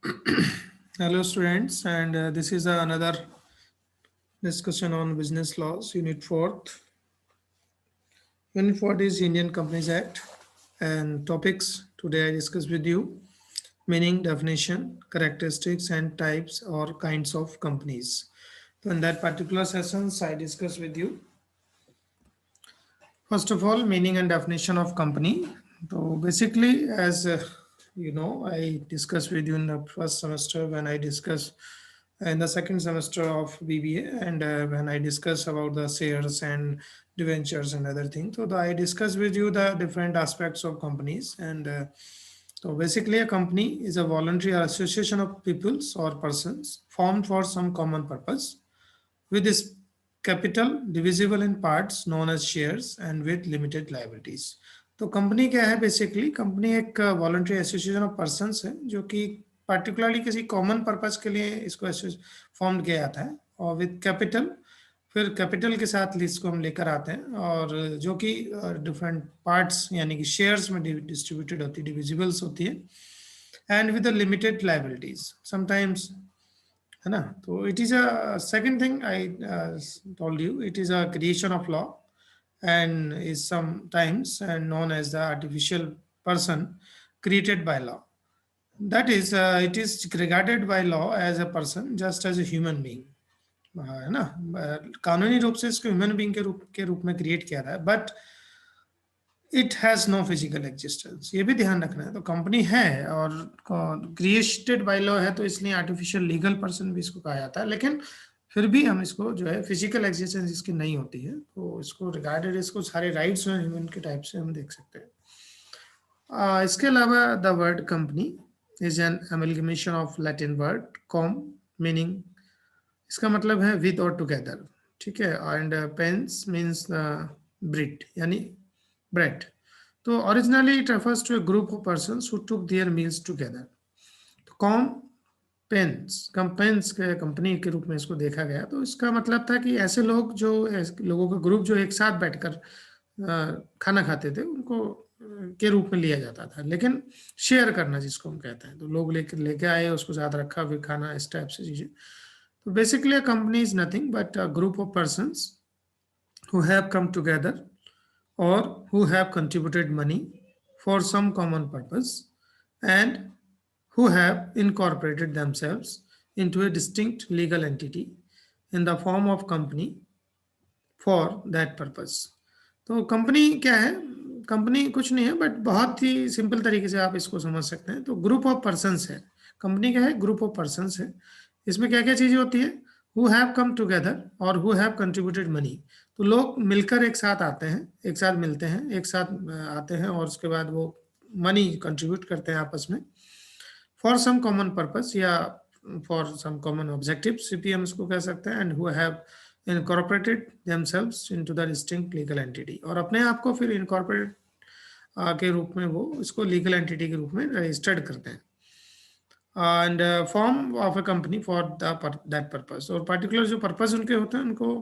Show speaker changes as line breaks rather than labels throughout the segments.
Hello students, and this is another discussion on business laws, Unit 4th. Unit 4th is Indian Companies Act, and topics today I discuss with you: meaning, definition, characteristics and types or kinds of companies. So in that particular sessions I discuss with you first of all meaning and definition of company. So basically, as I discussed with you in the first semester when I discussed in the second semester of BBA, and when I discuss about the shares and debentures and other things. So I discuss with you the different aspects of companies, and so basically a company is a voluntary association of peoples or persons formed for some common purpose with this capital divisible in parts known as shares and with limited liabilities. तो company क्या है? Basically company एक voluntary association of persons है जो कि particularly किसी common purpose के लिए इसको फॉर्म किया जाता है, और विद कैपिटल, फिर कैपिटल के साथ इसको हम लेकर आते हैं, और जो कि डिफरेंट पार्ट्स यानी कि शेयर्स में डिस्ट्रीब्यूटेड होती है, डिविजिबल्स होती है, and with limited liabilities sometimes, है ना. तो it is a second thing I told you, it is a creation of law and is sometimes and known as the artificial person created by law. That is, it is regarded by law as a person just as a human being, है ना. कानूनी रूप से इसको human being के रूप में create किया रहा है, but it has no physical existence. ये भी ध्यान रखना है. तो कंपनी है और क्रिएटेड बाय लॉ है, तो इसलिए आर्टिफिशियल लीगल पर्सन भी इसको कहा जाता है, लेकिन फिर भी हम इसको जो है फिजिकल एग्जिस्टेंस इसकी नहीं होती है, तो इसको रिगार्डेड, इसको सारे राइट्स हैं ह्यूमन के टाइप से हम देख सकते हैं. इसके अलावा the word company is an amalgamation of Latin word com, meaning इसका मतलब है विद और टुगेदर, ठीक है. एंड पेंस मीन्स ब्रिड यानी ब्रेड. तो originally it refers to a group of persons who took their meals together. तो com pens compens के कंपनी के रूप में इसको देखा गया. तो इसका मतलब था कि ऐसे लोग जो लोगों का ग्रुप जो एक साथ बैठकर खाना खाते थे उनको के रूप में लिया जाता था, लेकिन शेयर करना जिसको हम कहते हैं, तो लोग लेके आए, उसको साथ रखा, फिर खाना, इस टाइप से चीजें. तो basically a company is nothing but a group of persons who have come together or who have contributed money for some common purpose and who have incorporated themselves into a distinct legal entity in the form of company for that purpose. तो company क्या है? Company कुछ नहीं है, but बहुत ही simple तरीके से आप इसको समझ सकते हैं. तो ग्रुप ऑफ पर्सन्स है. कंपनी क्या है? ग्रुप ऑफ पर्सन्स है. इसमें क्या क्या चीजें होती है? हु हैव कम टुगेदर और हु हैव कंट्रीब्यूटेड मनी. तो लोग मिलकर एक साथ आते हैं, एक साथ मिलते हैं, एक साथ आते हैं, और उसके बाद वो मनी कंट्रीब्यूट करते हैं आपस में फॉर सम कॉमन पर्पस या for some common objective, CPM इसको कह सकते हैं. And who have incorporated themselves into the distinct legal entity, और अपने आप को फिर incorporate के रूप में वो इसको लीगल एंटिटी के रूप में रजिस्टर्ड करते हैं. And form of a company for that purpose, और पर्टिकुलर जो पर्पस उनके होते हैं उनको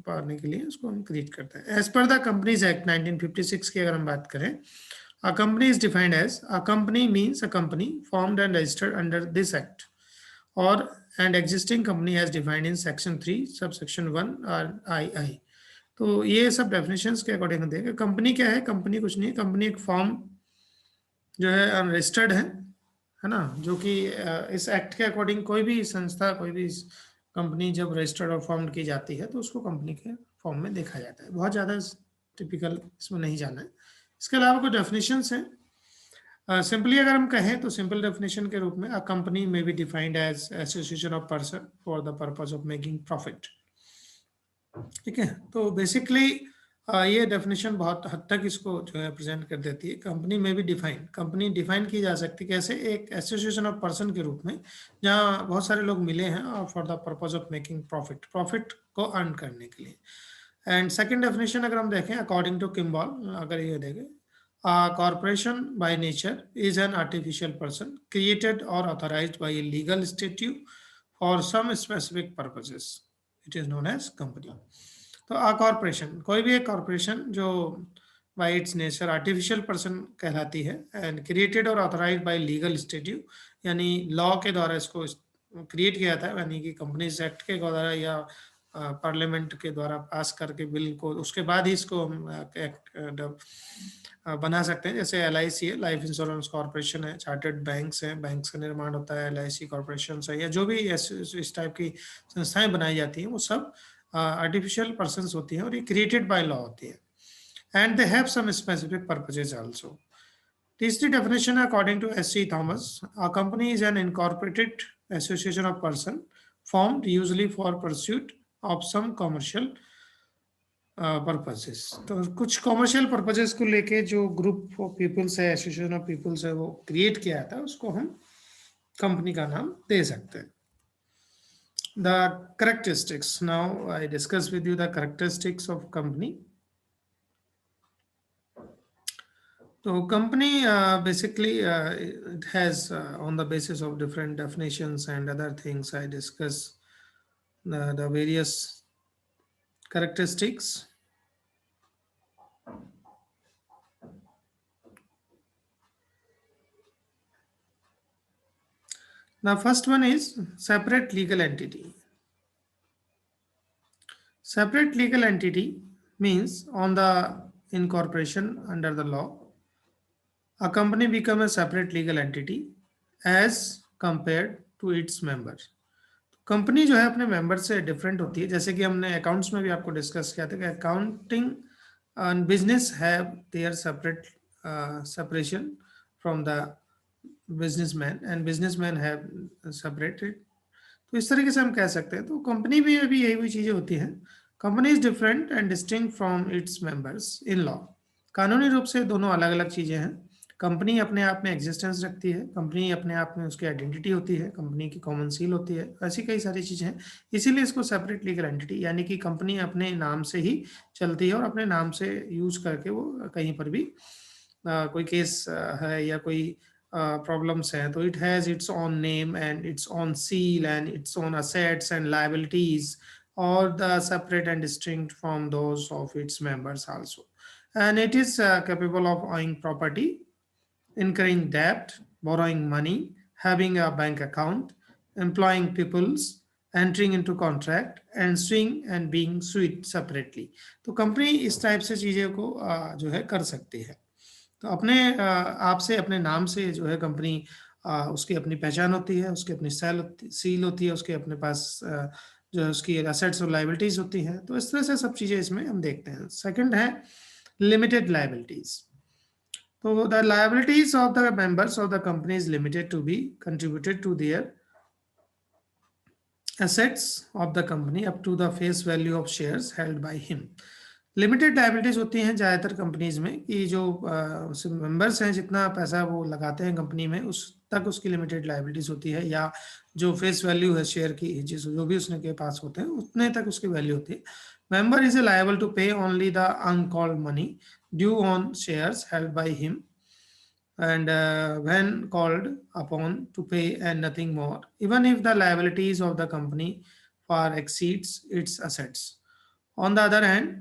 पाने के लिए उसको हम क्रिएट करते हैं. As per the companies act 1956 की अगर हम बात करें, a company is defined as a company means a company formed and registered under this act or and existing company as defined in section 3 subsection 1 or II. तो ये सब definitions के according देखें. कंपनी क्या है? कंपनी कुछ नहीं, company एक फॉर्म जो है अनरजिस्टर्ड है ना, जो कि इस एक्ट के अकॉर्डिंग कोई भी संस्था, कोई भी कंपनी जब रजिस्टर्ड और फॉर्म की जाती है तो उसको कंपनी के फॉर्म में देखा जाता है. बहुत ज़्यादा टिपिकल इसमें नहीं जाना है. इसके अलावा कुछ डेफिनेशंस हैं. सिंपली अगर हम कहें तो सिंपल डेफिनेशन के रूप में अ कंपनी में be defined as association of person for the purpose of making profit. ठीक है. तो बेसिकली ये डेफिनेशन बहुत हद तक इसको जो है प्रेजेंट कर देती है. कंपनी में भी कंपनी डिफाइन की जा सकती है कैसे? एक एसोसिएशन ऑफ पर्सन के रूप में जहाँ बहुत सारे लोग मिले हैं और for the purpose of making profit को अर्न करने के लिए. एंड सेकंड डेफिनेशन अगर हम देखें अकॉर्डिंग टू किम्बॉल, अगर ये देखें, a corporation by nature is an artificial person created or authorized by a legal statute for some specific purposes. It is known as company. तो a corporation, कोई भी एक कॉरपोरेशन जो bye it's nature artificial person कहलाती है, and created और authorised bye legal statute, यानी law के द्वारा इसको क्रिएट किया था, यानी कि कंपनीज एक्ट के द्वारा या पार्लियामेंट के द्वारा पास करके बिल को, उसके बाद ही इसको हम बना सकते हैं। जैसे LIC है, लाइफ इंश्योरेंस कॉर्पोरेशन है, चार्टर्ड बैंक्स हैं, बैंक्स का निर्माण होता है, LIC कॉर्पोरेशन है, या जो भी इस टाइप की संस्थाएं बनाई जाती हैं वो सब आर्टिफिशियल पर्सन्स होती हैं और ये क्रिएटेड बाय लॉ होती है, and they have some specific purposes also. तीसरी डेफिनेशन है according to SC Thomas, a company is an incorporated association of person formed usually for pursuit of some commercial purposes। तो कुछ commercial purposes को लेके जो group of peoples है, association of peoples है, वो क्रिएट किया था, उसको हम कंपनी का नाम दे सकते हैं। The characteristics, now I discuss with you the characteristics of company। तो company basically it has on the basis of different definitions and other things I discuss the various characteristics। The first one is separate legal entity। Separate legal entity means on the incorporation under the law, a company become a separate legal entity as compared to its member। Company जो है अपने member से different होती है, जैसे कि हमने accounts में भी आपको डिस्कस किया था कि accounting and business have their separate separation from the businessman and businessman have separated. तो इस तरीके से हम कह सकते हैं। तो कंपनी में भी यही हुई चीजें होती हैं। Company is different and distinct from its members in law. कानूनी रूप से दोनों अलग अलग चीजें हैं। कंपनी अपने आप में एग्जिस्टेंस रखती है, कंपनी अपने आप में उसकी आइडेंटिटी होती है, कंपनी की कॉमन सील होती है, ऐसी कई सारी चीजें हैं। इसीलिए इसको सेपरेट लीगल एंटिटी, यानी कि कंपनी अपने नाम से ही चलती है और अपने नाम से यूज करके वो कहीं पर भी कोई केस है या कोई problems हैं, तो it has its own name and its own seal and its own assets and liabilities, or the separate and distinct from those of its members also, and it is capable of owning property, incurring debt, borrowing money, having a bank account, employing peoples, entering into contract and suing and being sued separately। तो company इस type से चीजें को जो है कर सकती है। तो अपने आप से, अपने नाम से जो है कंपनी, उसकी अपनी पहचान होती है, उसकी अपनी सील होती है, उसके अपने पास जो है उसकी एसेट्स और लाइबिलिटीज होती हैं। तो इस तरह से सब चीजें इसमें हम देखते हैं। सेकंड है लिमिटेड लाइबिलिटीज। तो the liabilities of the members of the company is limited to be contributed to their assets of the company up to the face value of shares held by him। Limited liabilities होती हैं ज़्यादातर companies में कि जो members हैं जितना पैसा वो लगाते हैं कंपनी में उस तक उसकी लिमिटेड लाइबिलिटीज होती है, या जो फेस वैल्यू है शेयर की जो भी उसने के पास होते हैं उतने तक उसकी वैल्यू होती है। मेंबर इज लायबल टू पे only the uncalled money due on shares held by him and when called upon to pay and nothing more, even if the liabilities of the company far exceeds its assets। On the other hand,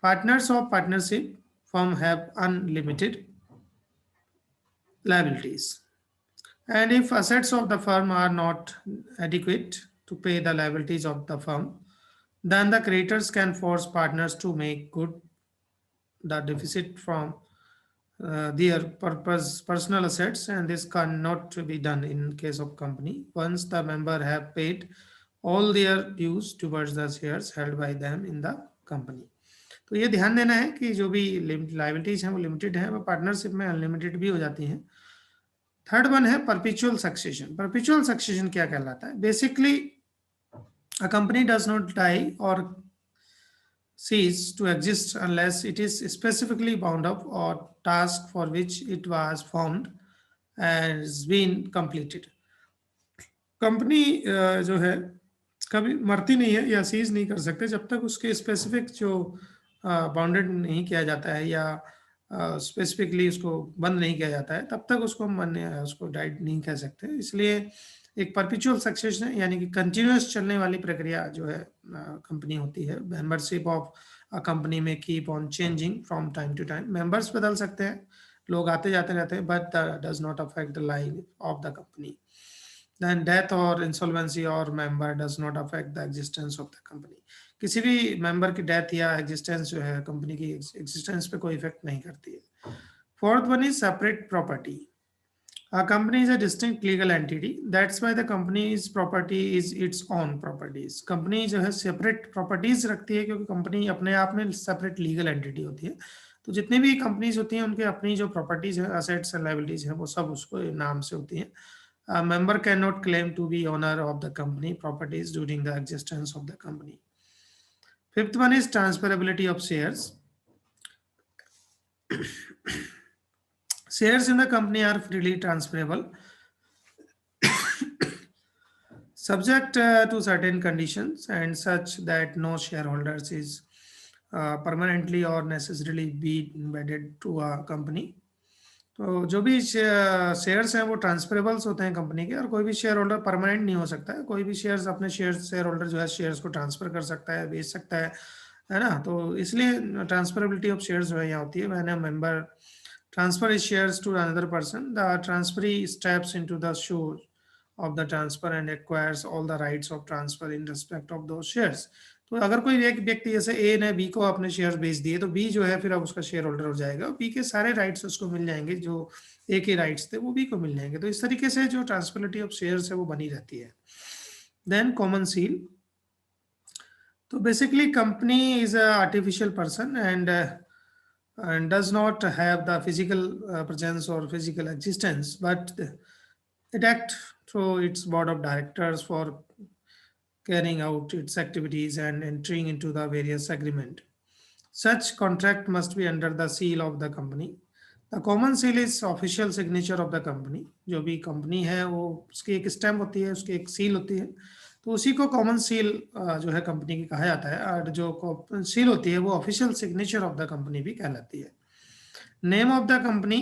partners of partnership firm have unlimited liabilities, and if assets of the firm are not adequate to pay the liabilities of the firm, then the creditors can force partners to make good the deficit from their personal assets, and this cannot be done in case of company once the member have paid all their dues towards the shares held by them in the company। तो ये ध्यान देना है कि जो भी liabilities हैं वो लिमिटेड है, वो पार्टनरशिप में अनलिमिटेड भी हो जाती हैं। थर्ड वन है परपेचुअल सक्सेशन। परपेचुअल सक्सेशन क्या कहलाता है? Basically a company does not die और cease to exist unless it is specifically bound up or task for which it was formed has been completed। Company जो है कभी मरती नहीं है या सीज नहीं कर सकते जब तक उसके स्पेसिफिक जो बाउंडेड नहीं किया जाता है या स्पेसिफिकली उसको बंद नहीं किया जाता है, तब तक उसको उसको डाइट नहीं कह सकते। इसलिए एक परपेचुअल सक्सेशन है, यानी कि कंटिन्यूस चलने वाली प्रक्रिया जो है कंपनी होती है। मेंबरशिप ऑफ कंपनी में keep on changing from time to time. Members बदल सकते हैं, लोग आते जाते रहते हैं, but does not affect the life of the company. Then death और इंसॉल्वेंसी और member does not affect the existence of the company. किसी भी मेंबर की डेथ या एग्जिस्टेंस जो है कंपनी की एग्जिस्टेंस पे कोई इफेक्ट नहीं करती है। Fourth one is separate property. A company is a distinct legal entity. That's why the company's property is its own properties. Company जो है सेपरेट प्रॉपर्टीज रखती है क्योंकि कंपनी अपने आप में सेपरेट लीगल एंटिटी होती है। तो जितनी भी कंपनीज होती हैं उनके अपनी जो प्रॉपर्टीज है, असेट्स एंड लायबिलिटीज है, वो सब उसको नाम से होती हैं। Member cannot claim to be owner of the company properties during the existence of the company. Fifth one is transferability of shares. Shares in the company are freely transferable, subject to certain conditions, and such that no shareholders is permanently or necessarily be embedded to a company. तो जो भी shares हैं वो ट्रांसफरेबल्स होते हैं company के, और कोई भी शेयर होल्डर परमानेंट नहीं हो सकता है। कोई भी शेयर्स अपने शेयर होल्डर जो है शेयर्स को ट्रांसफर कर सकता है, बेच सकता है ना। तो इसलिए ट्रांसफरेबिलिटी ऑफ शेयर्स जो है यहाँ होती है। When a member transfer is shares to another person, the transferee steps into the shoes of the transfer and acquires all the rights of transfer in respect of those shares. तो अगर कोई एक व्यक्ति जैसे ए ने बी को अपने share बेच दिए तो बी जो है फिर अब उसका शेयर होल्डर हो जाएगा, बी के सारे राइट्स उसको मिल जाएंगे, जो ए के राइट्स थे वो बी को मिल जाएंगे। तो इस तरीके से जो ट्रांसफरेबिलिटी ऑफ शेयर्स है वो बनी रहती है। Then common seal. तो basically company is a artificial person and does not have the physical presence or physical existence, but it acts through its board of directors for carrying out its activities and entering into the various agreement. Such contract must be under the seal of the company. The common seal is official signature of the company. जो भी company है वो उसकी एक stamp होती है, उसकी एक सील होती है, तो उसी को कॉमन सील जो है कंपनी की कहा जाता है। और जो सील होती है वो official signature of the company भी कहलाती है। Name of the company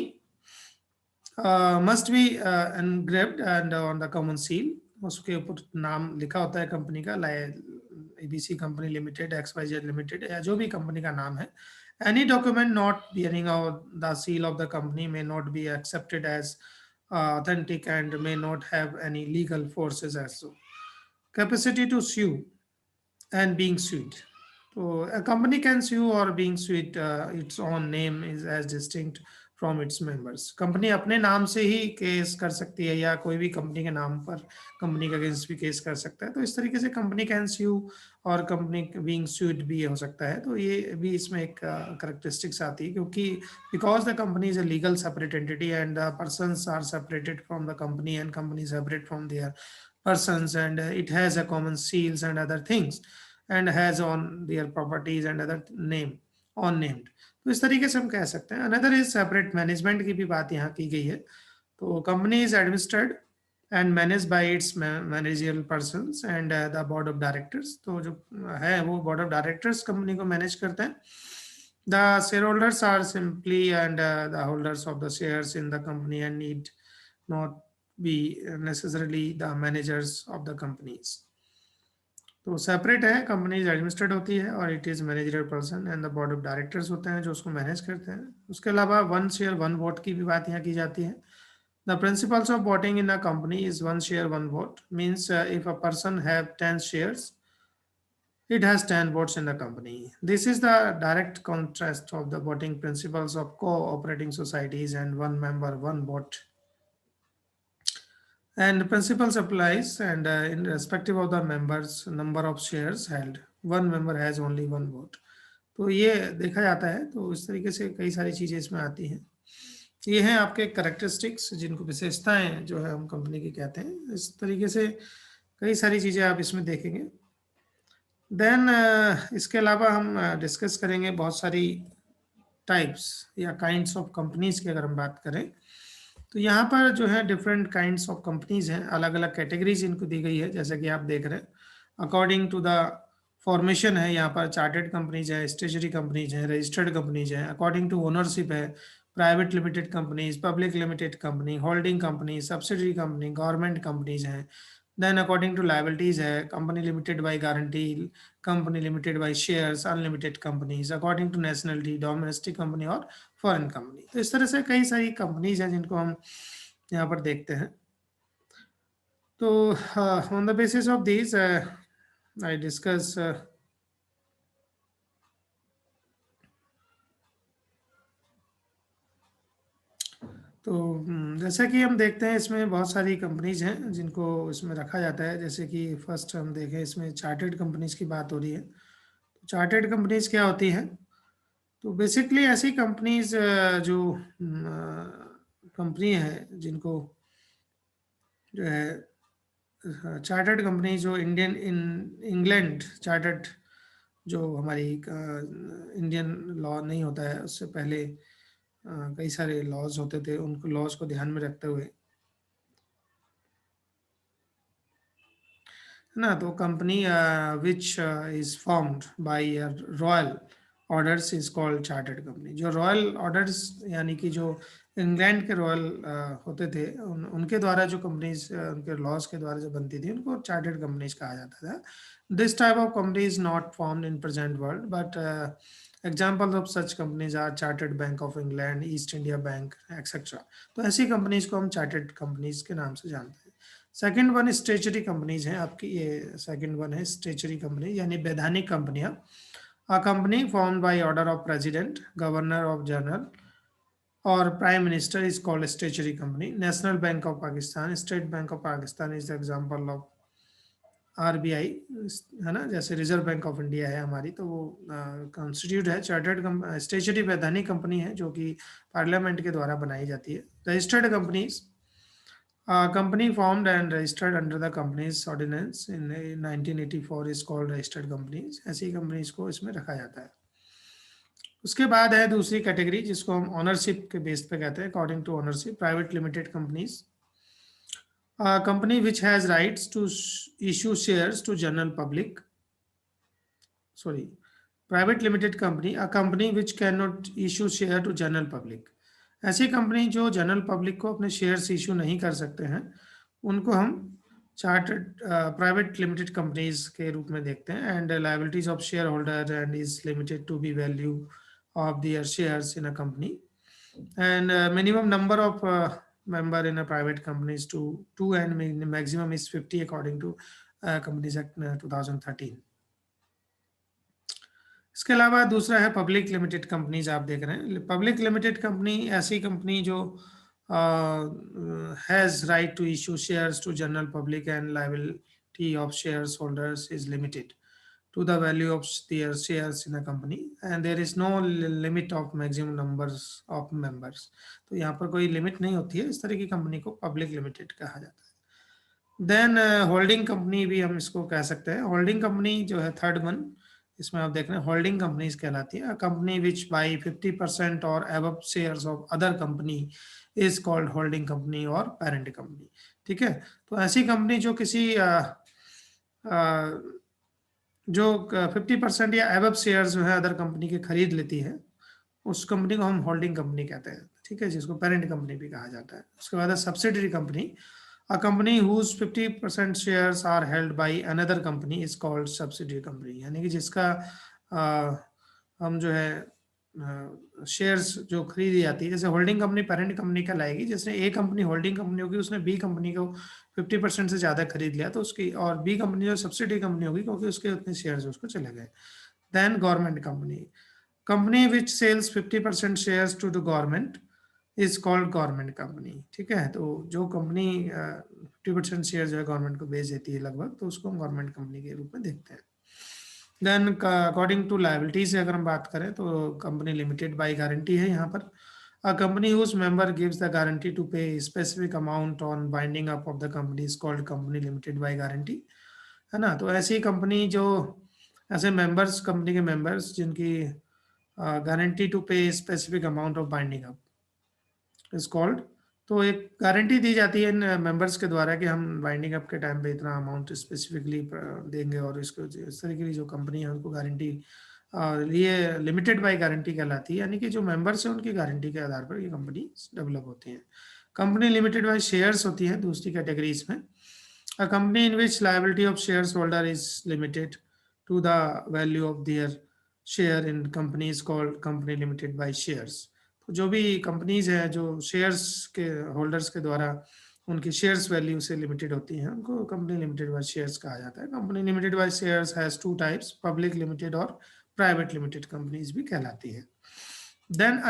must be engraved and on the common seal, उसके ऊपर नाम लिखा होता है कंपनी का, ABC company limited, XYZ limited, या जो भी कंपनी का नाम है। Any document not bearing the seal of the company may not be accepted as authentic and may not have any legal forces also. Capacity to sue and being sued. So a company can sue or being sued, its own name is as distinct from its members. Company अपने नाम से ही case कर सकती है या कोई भी company के नाम पर कंपनी के अगेंस्ट भी केस कर सकता है। तो इस तरीके से कंपनी कैन स्यू और कंपनी बीइंग स्यूड भी हो सकता है। तो ये भी इसमें एक करेक्टरिस्टिक्स आती है, क्योंकि because the company is a legal separate entity and the persons are separated from the company and company separate from their persons, and it has a common seals and other things, and has on their properties and other name on named। तो इस तरीके से हम कह सकते हैं। Another is separate management की भी बात यहाँ की गई है। तो company is administered and manage by its managerial persons and the board of directors. तो जो है वो बोर्ड ऑफ डायरेक्टर्स कंपनी को मैनेज करते हैं। The shareholders are simply and the holders of the shares in the company and need not be necessarily the managers of the companies। तो separate है, companies administrate होती है और it is managerial person and the board of directors होते हैं जो उसको manage करते हैं। उसके अलावा वन शेयर वन वोट की भी बात यहाँ की जाती है। The principles of voting in a company is one share one vote, means if a person have 10 shares, it has 10 votes in the company. This is the direct contrast of the voting principles of cooperating societies and one member one vote, and principles applies, and in respective of the members number of shares held, one member has only one vote। तो ये देखा जाता है। तो इस तरीके से कई सारी चीजें इसमें आती हैं। ये हैं आपके करेक्टरिस्टिक्स, जिनको विशेषताएं जो है हम कंपनी की कहते हैं। इस तरीके से कई सारी चीजें आप इसमें देखेंगे। देन इसके अलावा हम डिस्कस करेंगे बहुत सारी टाइप्स या काइंड्स ऑफ कंपनीज की अगर हम बात करें। तो यहाँ पर जो है डिफरेंट काइंड्स ऑफ कंपनीज हैं, अलग अलग कैटेगरीज इनको दी गई है, जैसा कि आप देख रहे हैं। अकॉर्डिंग टू द फॉर्मेशन है, यहाँ पर चार्टेड कंपनीज है, स्टेशनरी कंपनीज है, रजिस्टर्ड कंपनीज है। अकॉर्डिंग टू ओनरशिप है, private limited companies, public limited company, holding company, subsidiary company, government companies हैं। देन अकॉर्डिंग टू लायबिलिटीज है company limited by guarantee, company limited by shares, unlimited companies, according to nationality, domestic company और foreign company. तो इस तरह से कई सारी companies हैं जिनको हम यहाँ पर देखते हैं। तो on the basis of this I discuss तो जैसा कि हम देखते हैं इसमें बहुत सारी कंपनीज हैं जिनको इसमें रखा जाता है। जैसे कि फर्स्ट हम देखें, इसमें चार्टेड कंपनीज की बात हो रही है। तो चार्टेड कंपनीज क्या होती हैं? तो बेसिकली ऐसी कंपनीज जो कंपनी है जिनको जो है चार्टर्ड कंपनी, जो इंडियन इन इंग्लैंड चार्टर्ड, जो हमारी इंडियन लॉ नहीं होता है उससे पहले कई सारे लॉज होते थे, उनको लॉज को ध्यान में रखते हुए, है ना। तो company which is formed by royal orders is called chartered company. जो रॉयल ऑर्डर्स यानी कि जो इंग्लैंड के रॉयल होते थे उनके द्वारा जो कंपनीज उनके लॉज के द्वारा जो बनती थी उनको चार्टर्ड कंपनीज कहा जाता था। This type of company is not formed in present world, but example of such companies are chartered bank of England, East India bank etcetera. तो ऐसी कंपनीज को हम चार्टर्ड कंपनीज के नाम से जानते हैं। सेकंड वन स्टेचुरी कंपनीज हैं आपकी, ये सेकंड वन है स्टेचुरी कंपनी यानी वैधानिक कंपनियां। A company formed by order of president, governor of general और prime minister is called statutory company. National bank of Pakistan, state bank of Pakistan is the example of RBI, है ना। जैसे reserve bank of India है हमारी, तो वो constitute है chartered statutory वैधानिक कंपनी है जो कि पार्लियामेंट के द्वारा बनाई जाती है। Registered companies, company formed and registered under the companies ordinance in 1984 is called registered companies। ऐसी कंपनीज को इसमें रखा जाता है। उसके बाद है दूसरी कैटेगरी जिसको हम ओनरशिप के बेस पे कहते हैं, according to ownership. Private limited companies, company which has rights to issue shares to general public, sorry, private limited company, a company which can not issue share to general public. ऐसी company जो general public को अपने shares issue नहीं कर सकते हैं उनको हम चार्टर्ड प्राइवेट लिमिटेड कंपनीज के रूप में देखते हैं। And liabilities of share holder and is limited to be value of their shares in a company. And minimum number of member in a private company is two and maximum is 50 according to Companies Act 2013। इसके अलावा दूसरा है public limited companies. आप देख रहे हैं public limited company ऐसी company जो has right to issue shares to general public and liability of shares holders is limited to the value of their shares in a company and there is no limit of maximum numbers of members। तो यहाँ पर कोई limit नहीं होती है, इस तरह की कंपनी को पब्लिक लिमिटेड कहा जाता है। देन होल्डिंग कंपनी भी हम इसको कह सकते हैं। होल्डिंग कंपनी जो है थर्ड वन, इसमें आप देख रहे हैं होल्डिंग कंपनीज कहलाती है। कंपनी विच बाई 50% और above shares of other company is called holding company और पेरेंट कंपनी। ठीक है, तो ऐसी कंपनी जो किसी जो 50% या एबव शेयर्स जो है अदर कंपनी के खरीद लेती है उस कंपनी को हम होल्डिंग कंपनी कहते हैं। ठीक है, जिसको पेरेंट कंपनी भी कहा जाता है। उसके बाद है subsidiary company, a company whose 50% shares are held by another company is called subsidiary company. यानी कि जिसका हम जो है शेयर्स जो खरीदी जाती है, जैसे होल्डिंग कंपनी पेरेंट कंपनी का लाएगी। जैसे ए कंपनी होल्डिंग कंपनी होगी, उसने बी कंपनी को 50% से ज़्यादा खरीद लिया तो उसकी, और बी कंपनी जो सब्सिडी कंपनी होगी क्योंकि उसके उतने शेयर्स उसको चले गए। Then government company, company which sells 50% shares to the government is called government company. ठीक है, तो जो कंपनी 50% शेयर जो है गवर्नमेंट को बेच देती है लगभग, तो उसको हम गवर्नमेंट कंपनी के रूप में देखते हैं। देन अकॉर्डिंग टू लायबिलिटीज अगर हम बात करें तो कंपनी लिमिटेड बाय गारंटी है यहाँ पर। A company whose member gives the guarantee to pay a specific amount on binding up of the company is called company limited by guarantee, है ना। तो ऐसी कंपनी जो ऐसे मेंबर्स, कंपनी के मेंबर्स जिनकी गारंटी टू पे specific amount of binding up is called, तो एक गारंटी दी जाती है इन मेंबर्स के द्वारा कि हम बाइंडिंग अप के टाइम पे इतना अमाउंट स्पेसिफिकली देंगे, और इसको इस तरह की जो कंपनी है उनको गारंटी ये लिमिटेड बाय गारंटी कहलाती है। यानी कि जो मेंबर्स हैं उनकी गारंटी के आधार पर ये कंपनी डेवलप होती है। कंपनी लिमिटेड बाय शेयर्स होती है दूसरी कैटेगरीज में। A company in which liability of shares holder is limited to the value of their share in company is called company limited by shares. तो जो भी companies है जो शेयर्स के होल्डर्स के द्वारा उनकी शेयर्स वैल्यू से लिमिटेड होती हैं उनको कंपनी लिमिटेड बाय शेयर्स कहा जाता है. Company limited by shares has two types, public limited और प्राइवेट लिमिटेड कंपनीज भी कहलाती है. देन